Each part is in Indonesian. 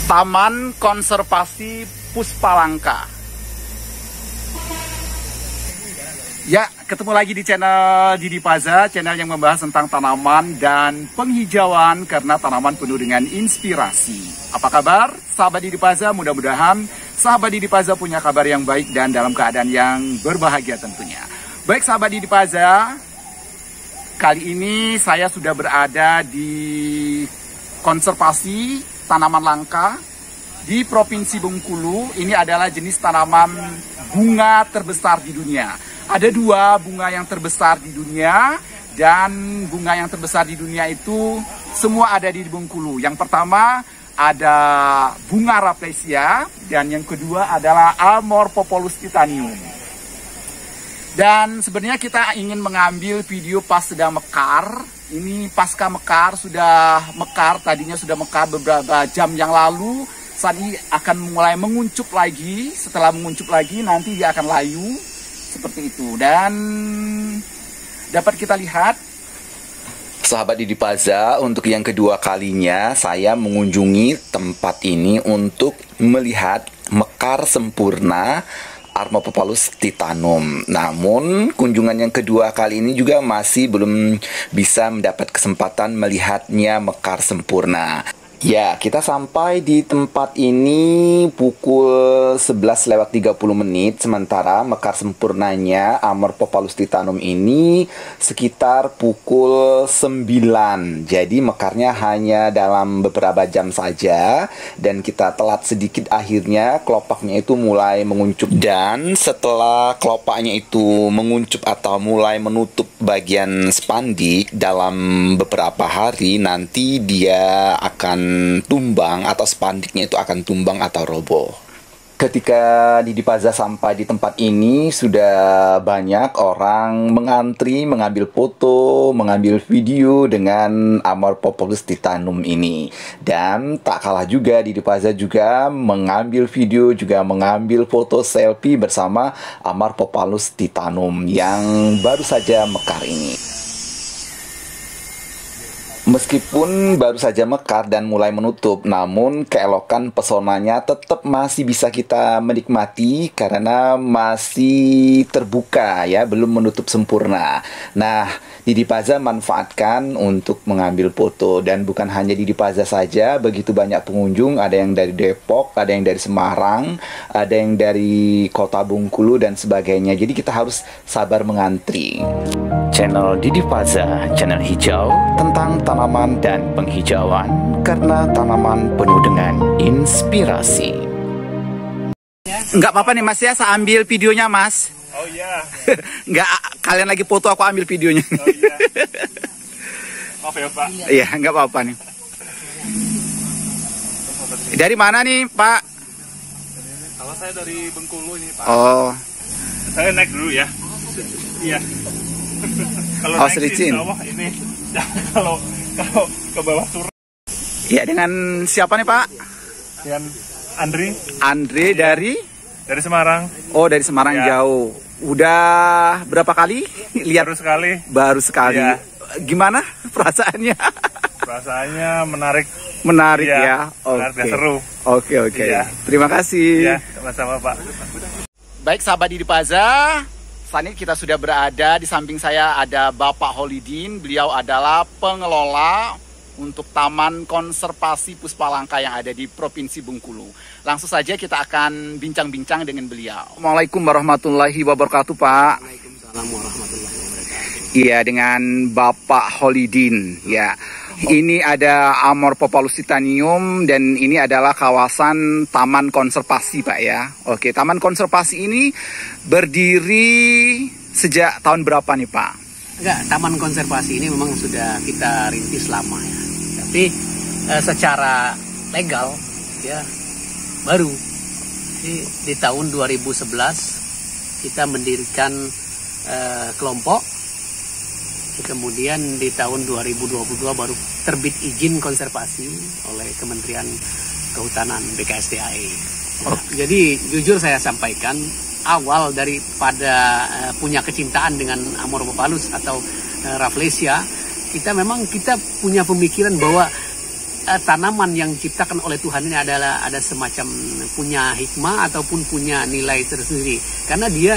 Taman Konservasi Puspalangka. Ya, ketemu lagi di channel Didi Paza, channel yang membahas tentang tanaman dan penghijauan karena tanaman penuh dengan inspirasi. Apa kabar, sahabat Didi Paza? Mudah-mudahan sahabat Didi Paza punya kabar yang baik dan dalam keadaan yang berbahagia tentunya. Baik sahabat Didi Paza, kali ini saya sudah berada di konservasi tanaman langka di Provinsi Bengkulu. Ini adalah jenis tanaman bunga terbesar di dunia. Ada dua bunga yang terbesar di dunia, dan bunga yang terbesar di dunia itu semua ada di Bengkulu. Yang pertama ada bunga Rafflesia, dan yang kedua adalah Amorphophallus titanium. Dan sebenarnya kita ingin mengambil video pas sedang mekar. Ini pasca mekar, sudah mekar, tadinya sudah mekar beberapa jam yang lalu. Saat ini akan mulai menguncup lagi. Setelah menguncup lagi nanti dia akan layu seperti itu. Dan dapat kita lihat, sahabat Didi Paza, untuk yang kedua kalinya saya mengunjungi tempat ini untuk melihat mekar sempurna Amorphophallus titanum. Namun kunjungan yang kedua kali ini juga masih belum bisa mendapat kesempatan melihatnya mekar sempurna. Ya, kita sampai di tempat ini pukul 11:30, sementara mekar sempurnanya Amorphophallus titanum ini sekitar pukul 9. Jadi mekarnya hanya dalam beberapa jam saja, dan kita telat sedikit, akhirnya kelopaknya itu mulai menguncup. Dan setelah kelopaknya itu menguncup atau mulai menutup bagian spandik, dalam beberapa hari nanti dia akan tumbang, atau spandiknya itu akan tumbang atau roboh. Ketika Didi Paza sampai di tempat ini, sudah banyak orang mengantri mengambil foto, mengambil video dengan Amorphophallus titanum ini. Dan tak kalah juga, Didi Paza juga mengambil video, juga mengambil foto selfie bersama Amorphophallus titanum yang baru saja mekar ini. Meskipun baru saja mekar dan mulai menutup, namun keelokan pesonanya tetap masih bisa kita menikmati karena masih terbuka ya, belum menutup sempurna. Nah, Didi Paza manfaatkan untuk mengambil foto, dan bukan hanya Didi Paza saja, begitu banyak pengunjung, ada yang dari Depok, ada yang dari Semarang, ada yang dari Kota Bengkulu dan sebagainya. Jadi kita harus sabar mengantri. Channel Didi Paza, channel hijau tentang tanaman dan penghijauan karena tanaman penuh dengan inspirasi. nggak apa-apa nih Mas ya, saya ambil videonya Mas. Oh iya. Nggak, kalian lagi foto, aku ambil videonya. Oh iya. Maaf ya Pak. Iya, nggak apa-apa nih. Dari mana nih Pak? Kalau saya dari Bengkulu ini Pak. Oh. Saya naik dulu ya. Iya. Kalau Oh, naik Sericin. di bawah ini. kalau ke bawah turun. Iya, dengan siapa nih Pak? Dengan Andri. Andre dari? Dari Semarang. Oh, dari Semarang Ya. jauh. Udah berapa kali lihat? Baru sekali. Baru sekali. Ya. Gimana perasaannya? Perasaannya menarik. Menarik Iya, ya. menarik dan seru. Oke. Iya. Terima kasih. Iya, sama-sama Pak. Baik sahabat Didi Paza, saat ini kita sudah berada, di samping saya ada Bapak Holidin. Beliau adalah pengelola untuk Taman Konservasi Puspalangka yang ada di Provinsi Bengkulu. Langsung saja kita akan bincang-bincang dengan beliau. Assalamualaikum warahmatullahi wabarakatuh Pak. Waalaikumsalam warahmatullahi wabarakatuh. Iya, dengan Bapak Holidin ya. Ini ada Amorphophallus titanium, dan ini adalah kawasan taman konservasi Pak ya. Oke, taman konservasi ini berdiri sejak tahun berapa nih Pak? Enggak, taman konservasi ini memang sudah kita rintis lama ya. Tapi secara legal ya baru. Jadi, di tahun 2011 kita mendirikan kelompok. Kemudian di tahun 2022 baru terbit izin konservasi oleh Kementerian Kehutanan BKSDAE. Jadi jujur saya sampaikan, awal daripada punya kecintaan dengan Amorphophallus atau Rafflesia, kita punya pemikiran bahwa tanaman yang diciptakan oleh Tuhan ini adalah ada semacam punya hikmah ataupun punya nilai tersendiri. Karena dia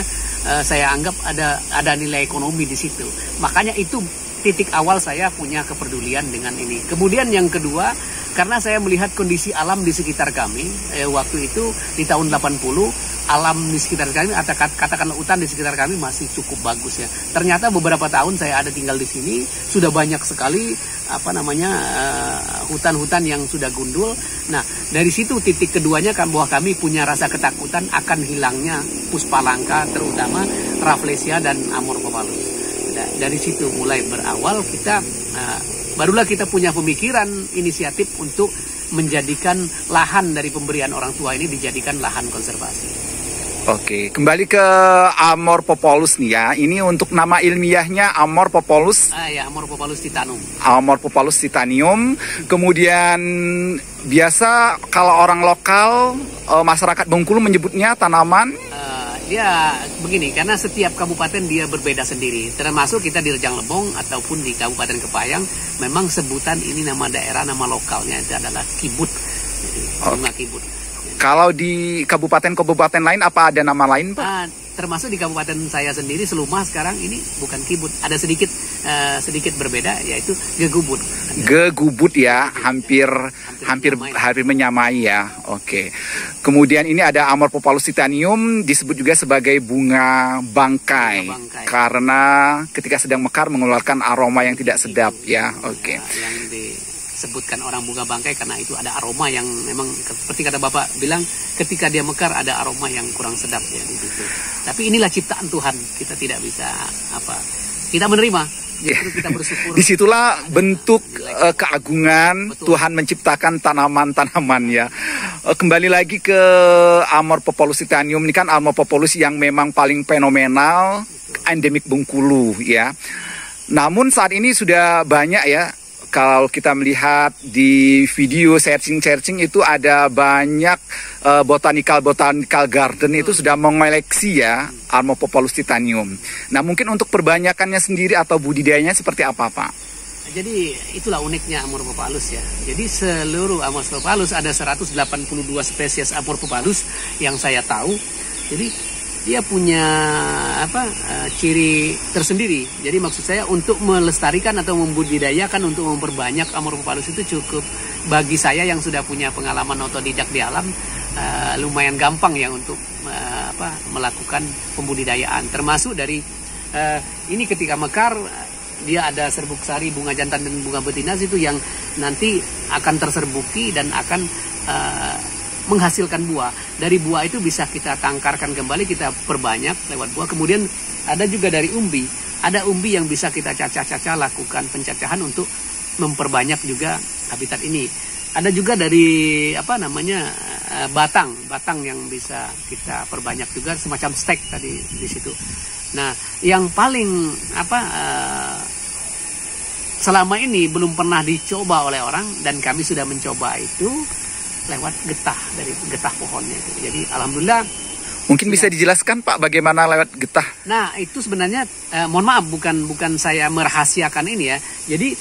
saya anggap ada nilai ekonomi di situ. Makanya itu titik awal saya punya kepedulian dengan ini. Kemudian yang kedua, karena saya melihat kondisi alam di sekitar kami, waktu itu di tahun 80, alam di sekitar kami, katakanlah hutan di sekitar kami masih cukup bagus ya. Ternyata beberapa tahun saya ada tinggal di sini, sudah banyak sekali hutan-hutan yang sudah gundul. Nah, dari situ titik keduanya kan bahwa kami punya rasa ketakutan akan hilangnya puspalangka, terutama Rafflesia dan Amorphophallus. Dari situ mulai berawal barulah kita punya pemikiran inisiatif untuk menjadikan lahan dari pemberian orang tua ini dijadikan lahan konservasi. Oke, kembali ke Amorphophallus nih ya. Ini untuk nama ilmiahnya Amorphophallus. Ya, Amorphophallus titanum. Amorphophallus titanium. Kemudian biasa kalau orang lokal, masyarakat Bengkulu menyebutnya tanaman. Ya begini, karena setiap kabupaten dia berbeda sendiri. Termasuk kita di Rejang Lebong ataupun di Kabupaten Kepayang, memang sebutan ini nama daerah, nama lokalnya itu adalah kibut. Jadi bunga kibut. Kalau di kabupaten-kabupaten lain apa ada nama lain, Pak? Termasuk di kabupaten saya sendiri, Seluma sekarang ini bukan kibut, ada sedikit berbeda, yaitu gegubut. Gegubut ya, hampir menyamai ya. Oke. Kemudian ini ada Amorphophallus titanium, disebut juga sebagai bunga bangkai, karena ketika sedang mekar mengeluarkan aroma yang tidak sedap ya. Oke. Yang disebutkan orang bunga bangkai karena itu ada aroma yang memang seperti kata Bapak bilang, ketika dia mekar ada aroma yang kurang sedap ya di situ. Tapi inilah ciptaan Tuhan, kita tidak bisa kita menerima. Justru kita bersyukur. Disitulah bentuk keagungan Tuhan menciptakan tanaman-tanaman ya. Kembali lagi ke Amorphophallus titanium, ini kan Amorphophallus yang memang paling fenomenal, endemik Bengkulu ya. Namun saat ini sudah banyak ya. Kalau kita melihat di video searching itu ada banyak botanical garden itu sudah mengoleksi ya Amorphophallus titanium. Nah mungkin untuk perbanyakannya sendiri atau budidayanya seperti apa Pak? Jadi itulah uniknya Amorphophallus ya. Jadi seluruh Amorphophallus ada 182 spesies Amorphophallus yang saya tahu. Jadi dia punya ciri tersendiri. Jadi maksud saya untuk melestarikan atau membudidayakan, untuk memperbanyak Amorphophallus itu cukup bagi saya yang sudah punya pengalaman otodidak di alam, lumayan gampang ya untuk melakukan pembudidayaan. Termasuk dari ini ketika mekar dia ada serbuk sari, bunga jantan dan bunga betina itu yang nanti akan terserbuki dan akan menghasilkan buah. Dari buah itu bisa kita tangkarkan kembali, kita perbanyak lewat buah. Kemudian ada juga dari umbi. Ada umbi yang bisa kita cacah-cacah, lakukan pencacahan untuk memperbanyak juga habitat ini. Ada juga dari batang yang bisa kita perbanyak juga, semacam stek tadi di situ. Nah, yang paling selama ini belum pernah dicoba oleh orang dan kami sudah mencoba itu lewat getah pohonnya itu. Jadi alhamdulillah. Mungkin bisa dijelaskan Pak bagaimana lewat getah? Nah itu sebenarnya mohon maaf bukan saya merahasiakan ini ya. Jadi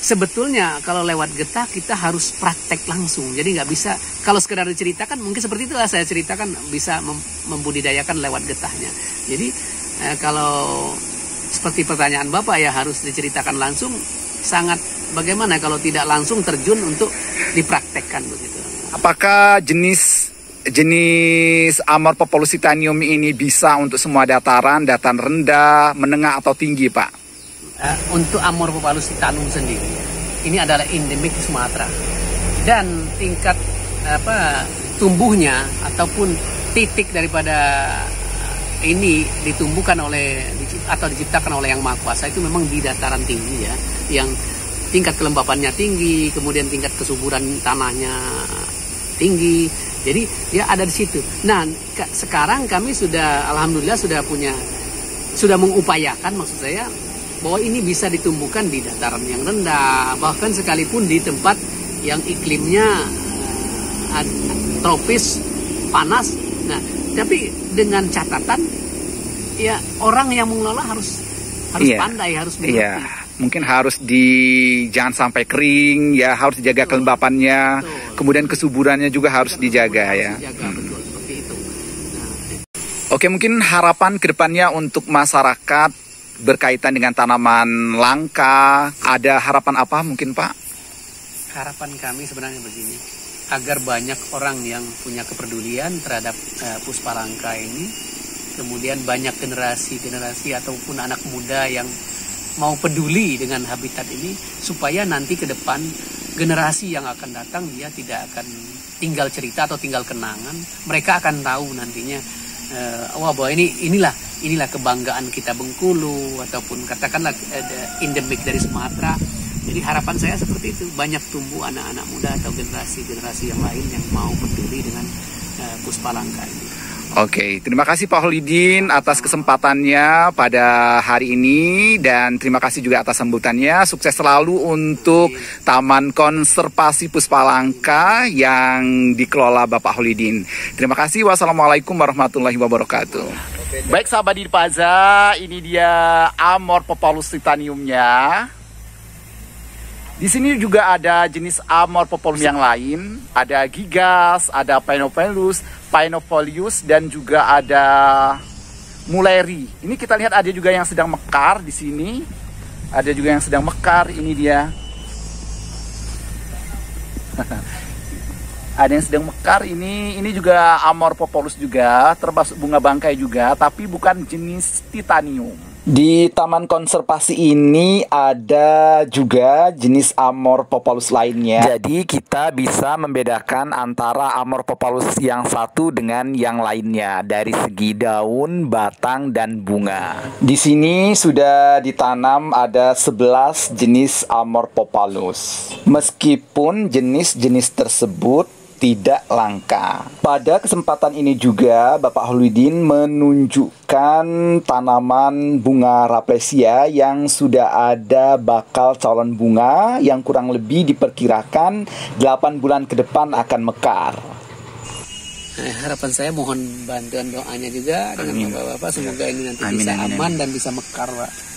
sebetulnya kalau lewat getah kita harus praktek langsung. Jadi nggak bisa kalau sekedar diceritakan, mungkin seperti itulah saya ceritakan, bisa membudidayakan lewat getahnya. Jadi kalau seperti pertanyaan Bapak ya harus diceritakan langsung, sangat bagaimana kalau tidak langsung terjun untuk dipraktekkan begitu. Apakah jenis Amorphophallus titanium ini bisa untuk semua dataran rendah, menengah atau tinggi, Pak? Untuk Amorphophallus titanium sendiri, ini adalah endemik Sumatera dan tingkat tumbuhnya ataupun titik daripada ini ditumbuhkan atau diciptakan oleh Yang Maha Kuasa itu memang di dataran tinggi ya, yang tingkat kelembapannya tinggi, kemudian tingkat kesuburan tanahnya tinggi. Jadi ya ada di situ. Nah, sekarang kami alhamdulillah sudah mengupayakan, maksud saya bahwa ini bisa ditumbuhkan di dataran yang rendah, bahkan sekalipun di tempat yang iklimnya tropis, panas. Nah, tapi dengan catatan ya orang yang mengelola harus pandai, harus mengerti. mungkin harus jangan sampai kering ya, harus dijaga kelembapannya, kemudian kesuburannya juga harus dijaga ya. Betul, seperti itu. Oke, mungkin harapan kedepannya untuk masyarakat berkaitan dengan tanaman langka, ada harapan apa mungkin Pak? Harapan kami sebenarnya begini, agar banyak orang yang punya kepedulian terhadap puspa langka ini, kemudian banyak generasi ataupun anak muda yang mau peduli dengan habitat ini, supaya nanti ke depan generasi yang akan datang dia tidak akan tinggal cerita atau tinggal kenangan. Mereka akan tahu nantinya bahwa inilah kebanggaan kita Bengkulu, ataupun katakanlah endemik dari Sumatera. Jadi harapan saya seperti itu, banyak tumbuh anak-anak muda atau generasi-generasi yang lain yang mau peduli dengan puspa langka ini. Oke, terima kasih Pak Holidin atas kesempatannya pada hari ini, dan terima kasih juga atas sambutannya. Sukses selalu untuk Taman Konservasi Puspa Langka yang dikelola Bapak Holidin. Terima kasih. Wassalamualaikum warahmatullahi wabarakatuh. Baik sahabat Didipaza, ini dia Amorphophallus titaniumnya. Di sini juga ada jenis Amorphophallus yang lain, ada Gigas, ada Pinophalus, dan juga ada Muleri. Ini kita lihat ada juga yang sedang mekar di sini. Ada juga yang sedang mekar, ini dia. Ada yang sedang mekar, ini juga Amorphophallus juga, termasuk bunga bangkai juga, tapi bukan jenis titanium. Di taman konservasi ini ada juga jenis Amorphophallus lainnya. Jadi kita bisa membedakan antara Amorphophallus yang satu dengan yang lainnya dari segi daun, batang, dan bunga. Di sini sudah ditanam ada 11 jenis Amorphophallus. Meskipun jenis-jenis tersebut tidak langka. Pada kesempatan ini juga Bapak Holidin menunjukkan tanaman bunga Rafflesia yang sudah ada bakal calon bunga yang kurang lebih diperkirakan 8 bulan ke depan akan mekar. Harapan saya mohon bantuan doanya juga dengan Bapak-Bapak, semoga ini nanti bisa aman dan bisa mekar, Pak.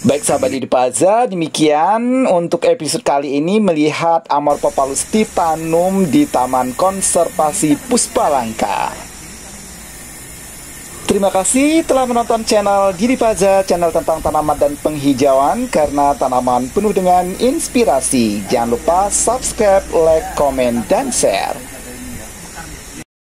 Baik sahabat Didipaza, demikian untuk episode kali ini melihat Amorphophallus titanum di Taman Konservasi Puspa Langka. Terima kasih telah menonton channel Didipaza, channel tentang tanaman dan penghijauan, karena tanaman penuh dengan inspirasi. Jangan lupa subscribe, like, komen, dan share.